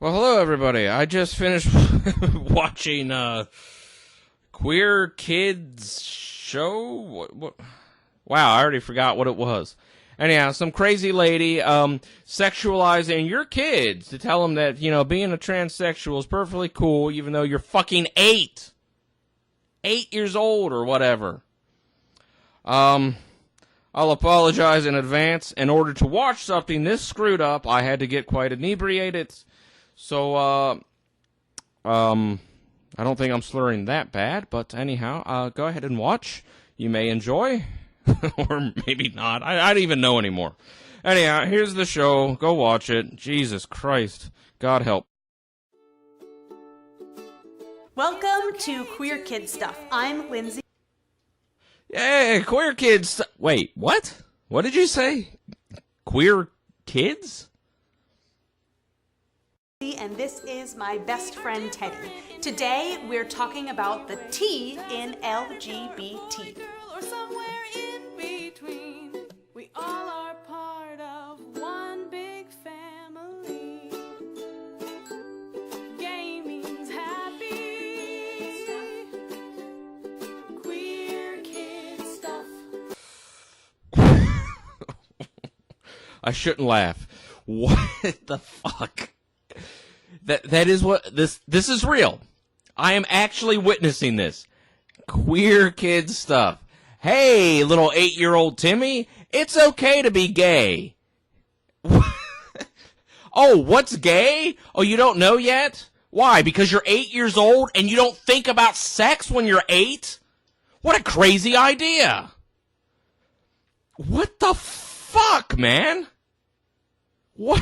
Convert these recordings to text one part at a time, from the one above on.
Well, hello everybody. I just finished watching Queer Kids show. What? Wow, I already forgot what it was. Anyhow, some crazy lady sexualizing your kids to tell them that, being a transsexual is perfectly cool even though you're fucking 8 years old or whatever. I'll apologize in advance. In order to watch something this screwed up, I had to get quite inebriated. So, I don't think I'm slurring that bad, but anyhow, go ahead and watch. You may enjoy, or maybe not. I don't even know anymore. Anyhow, here's the show. Go watch it. Jesus Christ. God help. Welcome to Queer Kid Stuff. I'm Lindsay. Hey, queer kids. Wait, what? What did you say? Queer kids? And this is my best friend Teddy. Today we're talking about the T in LGBT. Or somewhere in between. We all are part of one big family. Gaming's happy. Queer kid stuff. I shouldn't laugh. What the fuck? That is what this is real. I am actually witnessing this. Queer kid stuff. Hey, little 8-year-old Timmy, it's okay to be gay. Oh, what's gay? Oh, you don't know yet? Why? Because you're 8 years old and you don't think about sex when you're 8? What a crazy idea. What the fuck, man? What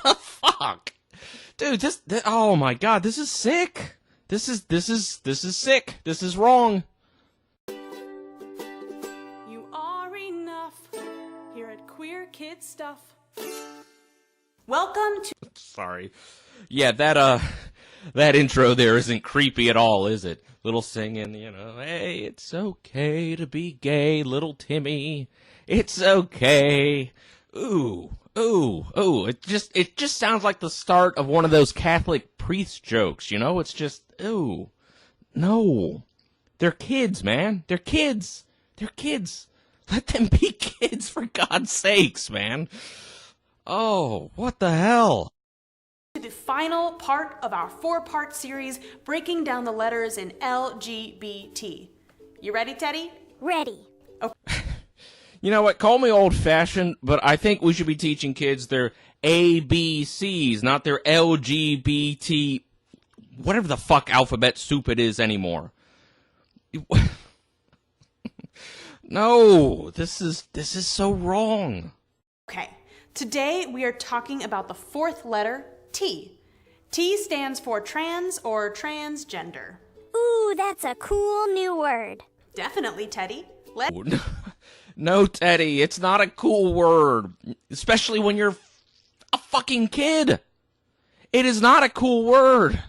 the fuck? Dude, oh my god, this is sick. This is sick. This is wrong. You are enough here at Queer Kid Stuff. Welcome to Sorry. Yeah, that intro there isn't creepy at all, is it? Little singing, hey, it's okay to be gay, little Timmy. It's okay. Ooh. It just sounds like the start of one of those Catholic priest jokes, It's just, ooh. No. They're kids, man. They're kids. Let them be kids, for God's sakes, man. Oh, what the hell? the final part of our 4-part series breaking down the letters in LGBT. You ready, Teddy? Ready. You know what? Call me old-fashioned, but I think we should be teaching kids their ABCs, not their LGBT, whatever the fuck alphabet soup it is anymore. No, this is so wrong. Okay. Today we are talking about the 4th letter, T. T stands for trans or transgender. Ooh, that's a cool new word. Definitely, Teddy. No, Teddy, it's not a cool word, especially when you're a fucking kid. It is not a cool word.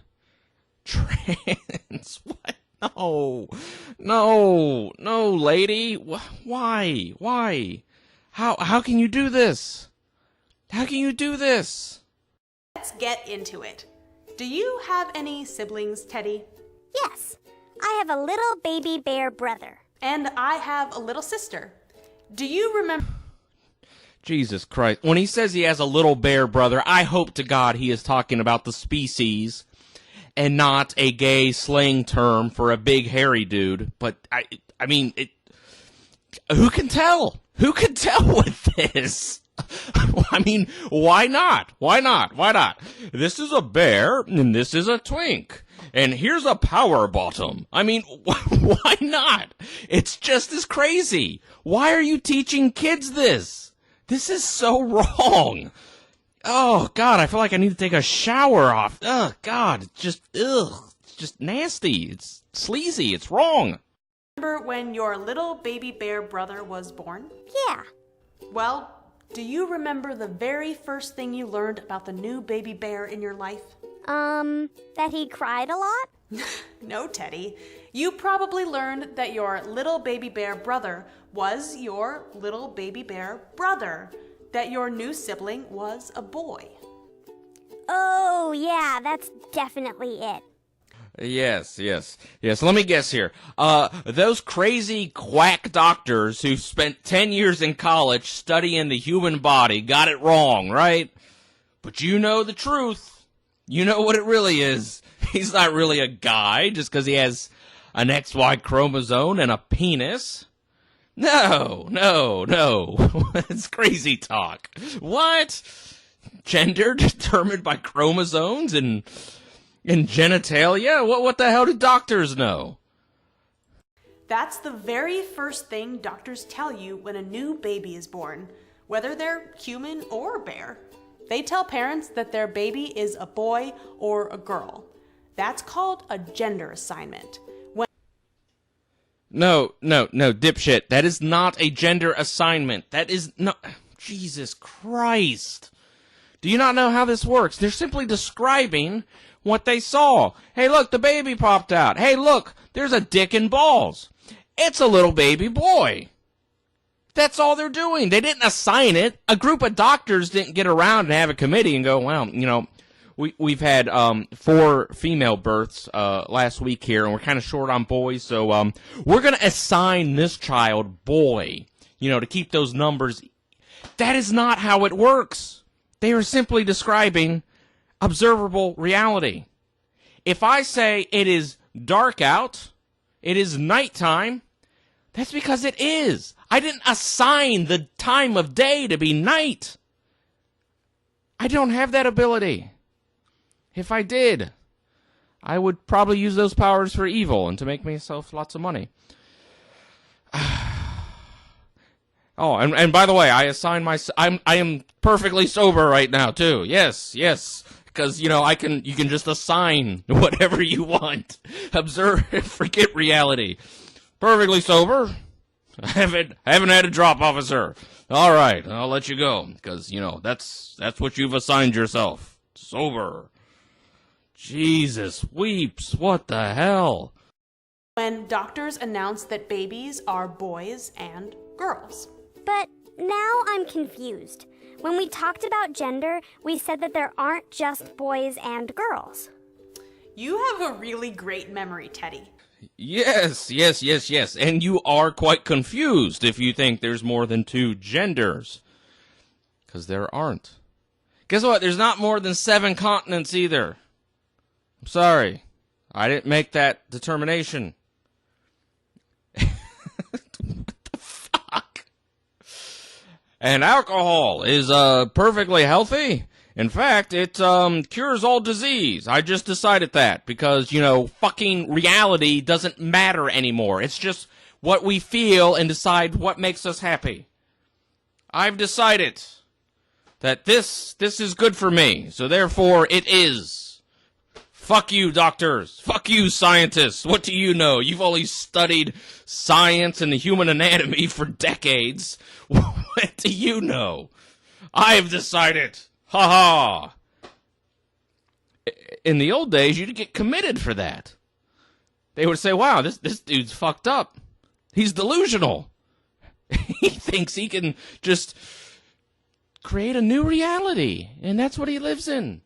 Trans, what? No, lady. Why? How can you do this? How can you do this? Let's get into it. Do you have any siblings, Teddy? Yes, I have a little baby bear brother. And I have a little sister. Do you remember? Jesus Christ. When he says he has a little bear brother, I hope to God he is talking about the species and not a gay slang term for a big hairy dude. But, I mean, who can tell? Who can tell with this? I mean, why not? Why not? This is a bear, and this is a twink. And here's a power bottom. I mean, why not? It's just as crazy. Why are you teaching kids this? This is so wrong. Oh, God, I feel like I need to take a shower off. Oh, God, it's just nasty. It's sleazy. It's wrong. Remember when your little baby bear brother was born? Yeah. Well, do you remember the very first thing you learned about the new baby bear in your life? That he cried a lot? No, Teddy. You probably learned that your little baby bear brother was your little baby bear brother, that your new sibling was a boy. Oh, yeah, that's definitely it. Yes. Let me guess here. Those crazy quack doctors who spent 10 years in college studying the human body got it wrong, right? But you know the truth. You know what it really is. He's not really a guy just because he has an XY chromosome and a penis. No. It's crazy talk. What? Gender determined by chromosomes and genitalia? What the hell do doctors know? That's the very first thing doctors tell you when a new baby is born, whether they're human or bear. They tell parents that their baby is a boy or a girl. That's called a gender assignment. No, dipshit. That is not a gender assignment. That is not... Jesus Christ. Do you not know how this works? They're simply describing what they saw. Hey, look, the baby popped out. Hey, look, there's a dick and balls. It's a little baby boy. That's all they're doing. They didn't assign it. A group of doctors didn't get around and have a committee and go, well, we've had 4 female births last week here, and we're kind of short on boys, so we're going to assign this child boy, to keep those numbers. That is not how it works. They are simply describing observable reality. If I say it is dark out, it is nighttime, that's because it is. I didn't assign the time of day to be night. I don't have that ability. If I did, I would probably use those powers for evil and to make myself lots of money. Oh, and by the way, I am perfectly sober right now too. Yes, because you can just assign whatever you want. Observe, forget reality. Perfectly sober. I haven't had a drop, officer. All right, I'll let you go because that's what you've assigned yourself. Sober. Jesus weeps. What the hell? When doctors announce that babies are boys and girls. But now I'm confused. When we talked about gender, we said that there aren't just boys and girls. You have a really great memory, Teddy. Yes. And you are quite confused if you think there's more than 2 genders. Because there aren't. Guess what? There's not more than 7 continents either. I'm sorry. I didn't make that determination. And alcohol is perfectly healthy. In fact, it cures all disease. I just decided that because, fucking reality doesn't matter anymore. It's just what we feel and decide what makes us happy. I've decided that this is good for me, so therefore it is. Fuck you, doctors. Fuck you, scientists. What do you know? You've only studied science and the human anatomy for decades. What do you know? I've decided. Ha ha. In the old days, you'd get committed for that. They would say, wow, this dude's fucked up. He's delusional. He thinks he can just create a new reality, and that's what he lives in.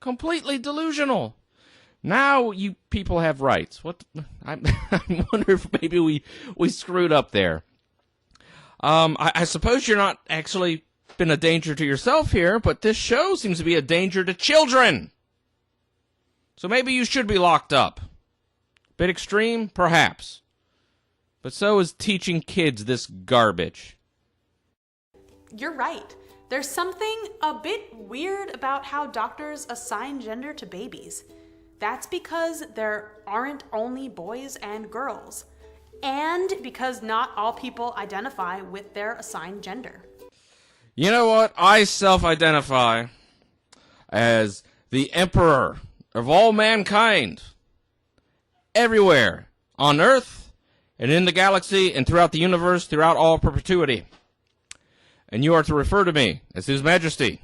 Completely delusional. Now you people have rights. I wonder if maybe we screwed up there. I suppose you're not actually been a danger to yourself here, but this show seems to be a danger to children. So maybe you should be locked up. Bit extreme, perhaps. But so is teaching kids this garbage. You're right. There's something a bit weird about how doctors assign gender to babies. That's because there aren't only boys and girls, and because not all people identify with their assigned gender. You know what? I self-identify as the emperor of all mankind. Everywhere, on Earth, and in the galaxy, and throughout the universe, throughout all perpetuity. And you are to refer to me as His Majesty,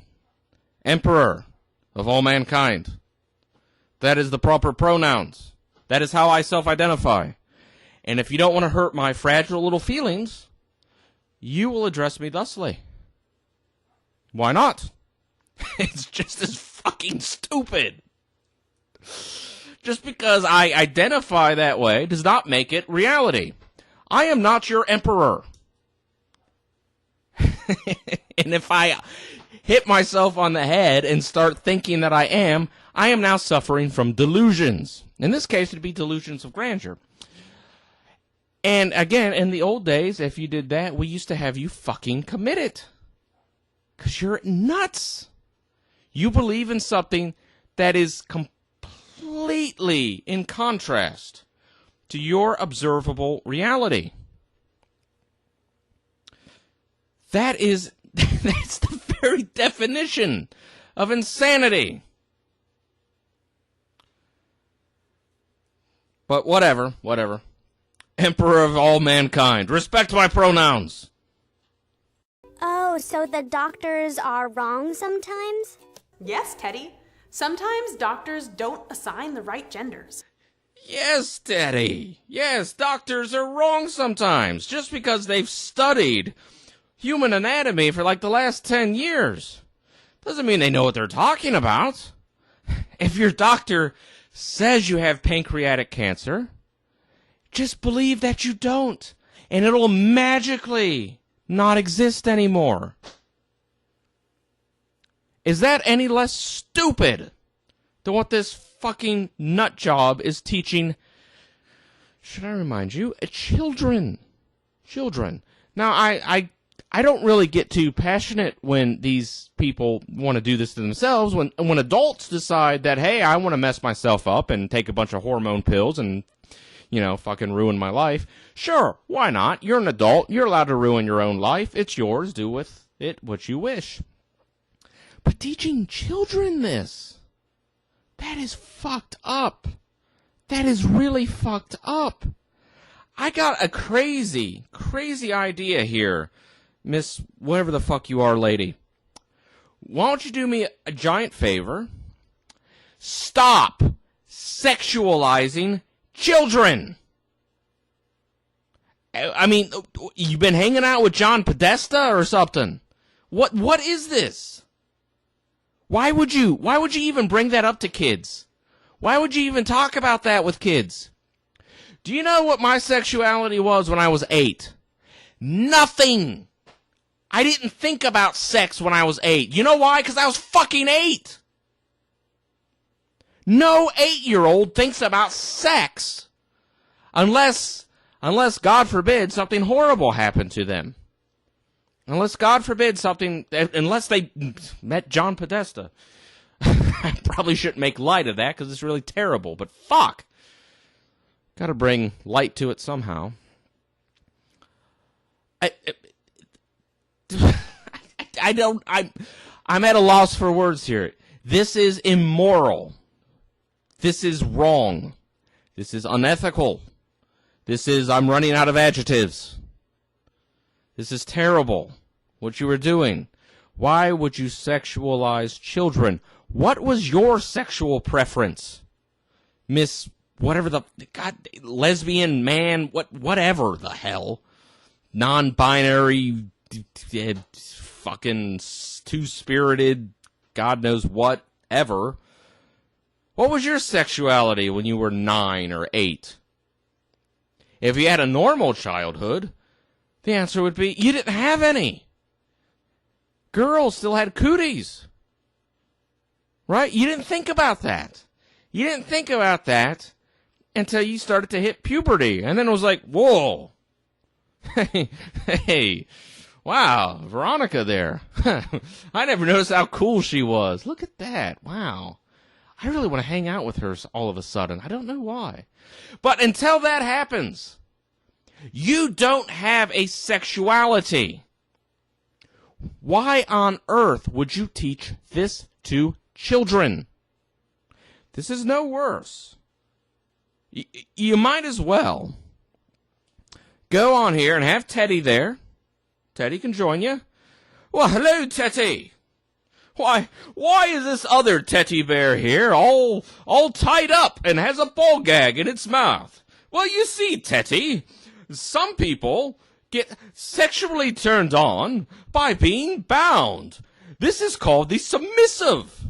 Emperor of all mankind. That is the proper pronouns. That is how I self-identify. And if you don't want to hurt my fragile little feelings, you will address me thusly. Why not? It's just as fucking stupid. Just because I identify that way does not make it reality. I am not your emperor. And if I hit myself on the head and start thinking that I am now suffering from delusions. In this case, it'd be delusions of grandeur. And again, in the old days, if you did that, we used to have you fucking commit it. Because you're nuts. You believe in something that is completely in contrast to your observable reality. That's the very definition of insanity. But whatever. Emperor of all mankind. Respect my pronouns. Oh, so the doctors are wrong sometimes? Yes, Teddy. Sometimes doctors don't assign the right genders. Yes, Daddy. Yes, doctors are wrong sometimes. Just because they've studied human anatomy for like the last 10 years doesn't mean they know what they're talking about. If your doctor says you have pancreatic cancer, just believe that you don't, and it'll magically not exist anymore. Is that any less stupid than what this fucking nut job is teaching? Should I remind you? Children. Now, I don't really get too passionate when these people want to do this to themselves. When adults decide that, hey, I want to mess myself up and take a bunch of hormone pills and, fucking ruin my life. Sure, why not? You're an adult. You're allowed to ruin your own life. It's yours. Do with it what you wish. But teaching children this, that is fucked up. That is really fucked up. I got a crazy idea here, Miss whatever the fuck you are, lady. Why don't you do me a giant favor? Stop sexualizing children. I mean, you've been hanging out with John Podesta or something. What is this? Why would you even bring that up to kids? Why would you even talk about that with kids? Do you know what my sexuality was when I was 8? Nothing. I didn't think about sex when I was 8. You know why? Because I was fucking 8. No 8-year-old thinks about sex. Unless, God forbid, something horrible happened to them. Unless, God forbid, unless they met John Podesta. I probably shouldn't make light of that because it's really terrible, but fuck. Gotta bring light to it somehow. I'm at a loss for words here. This is immoral. This is wrong. This is unethical. I'm running out of adjectives. This is terrible, what you were doing. Why would you sexualize children? What was your sexual preference? Miss, whatever lesbian, man, whatever the hell. Non-binary, fucking two-spirited, God knows whatever. What was your sexuality when you were 9 or 8? If you had a normal childhood, the answer would be, you didn't have any. Girls still had cooties. Right? You didn't think about that. You didn't think about that until you started to hit puberty. And then it was like, whoa. Hey, wow, Veronica there. I never noticed how cool she was. Look at that. Wow. I really want to hang out with her all of a sudden. I don't know why. But until that happens, you don't have a sexuality. Why on earth would you teach this to children? This is no worse. You might as well go on here and have Teddy there. Teddy can join you. Well, hello, Teddy. Why is this other teddy bear here all tied up and has a ball gag in its mouth? Well, you see, Teddy, some people get sexually turned on by being bound. This is called the submissive.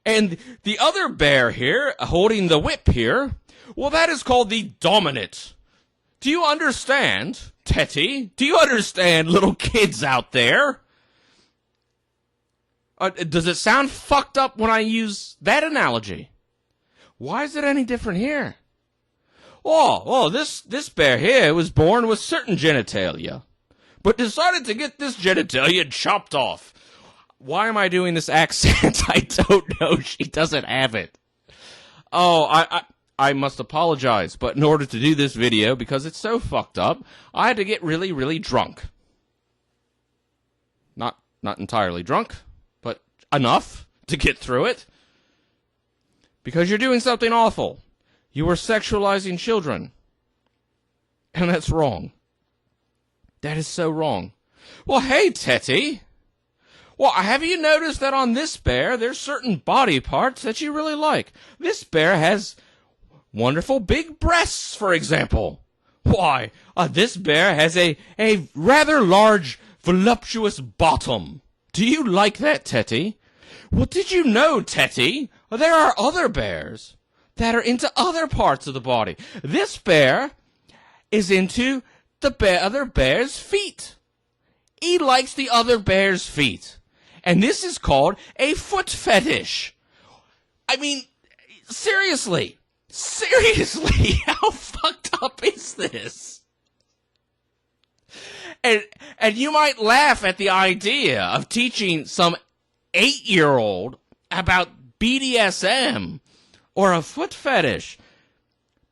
And the other bear here, holding the whip here, well, that is called the dominant. Do you understand, Tetty? Do you understand, little kids out there? Does it sound fucked up when I use that analogy? Why is it any different here? This bear here was born with certain genitalia, but decided to get this genitalia chopped off. Why am I doing this accent? I don't know. She doesn't have it. I must apologize, but in order to do this video, because it's so fucked up, I had to get really, really drunk. Not entirely drunk, but enough to get through it. Because you're doing something awful. You are sexualizing children. And that's wrong. That is so wrong. Well, hey, Tetty. Well, have you noticed that on this bear, there's certain body parts that you really like? This bear has wonderful big breasts, for example. Why, this bear has a rather large, voluptuous bottom. Do you like that, Tetty? Well, did you know, Tetty, there are other bears that are into other parts of the body. This bear is into the other bear's feet. He likes the other bear's feet. And this is called a foot fetish. I mean, seriously, how fucked up is this? And you might laugh at the idea of teaching some 8-year-old about BDSM or a foot fetish.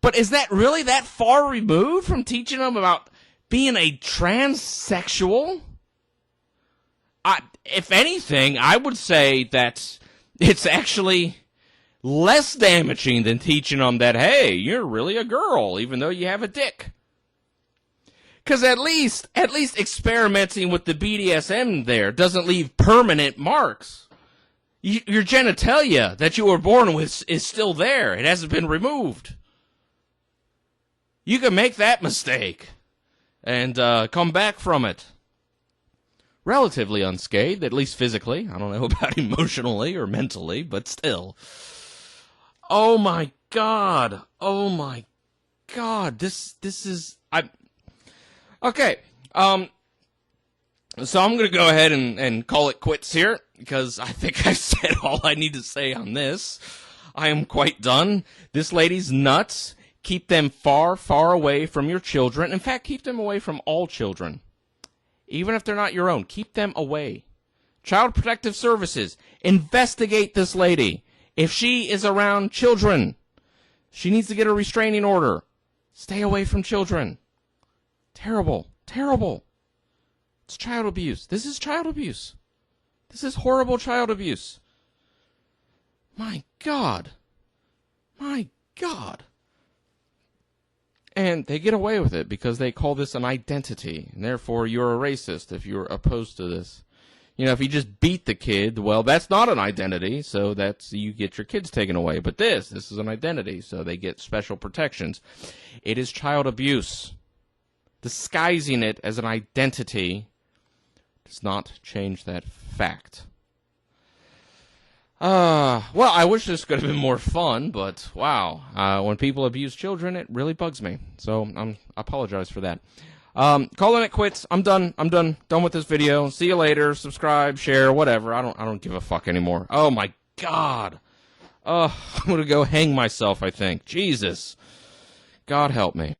But is that really that far removed from teaching them about being a transsexual? If anything, I would say that it's actually less damaging than teaching them that, hey, you're really a girl, even though you have a dick. Because at least experimenting with the BDSM there doesn't leave permanent marks. Your genitalia that you were born with is still there. It hasn't been removed. You can make that mistake and come back from it relatively unscathed, at least physically. I don't know about emotionally or mentally, but still. Oh my God. Oh my God. This is... Okay. So I'm going to go ahead and call it quits here, because I think I've said all I need to say on this. I am quite done. This lady's nuts. Keep them far, far away from your children. In fact, keep them away from all children. Even if they're not your own, keep them away. Child Protective Services, investigate this lady. If she is around children, she needs to get a restraining order. Stay away from children. Terrible. Terrible. It's child abuse. This is child abuse. This is horrible child abuse. My God. My God. And they get away with it because they call this an identity, and therefore you're a racist if you're opposed to this. You know, if you just beat the kid, well, that's not an identity, so you get your kids taken away. But this is an identity, so they get special protections. It is child abuse. Disguising it as an identity does not change that fact. Well, I wish this could have been more fun, but wow, when people abuse children, it really bugs me. So I apologize for that. Calling it quits. I'm done with this video. See you later. Subscribe, share, whatever. I don't give a fuck anymore. Oh my God. I'm gonna go hang myself, I think. Jesus. God help me.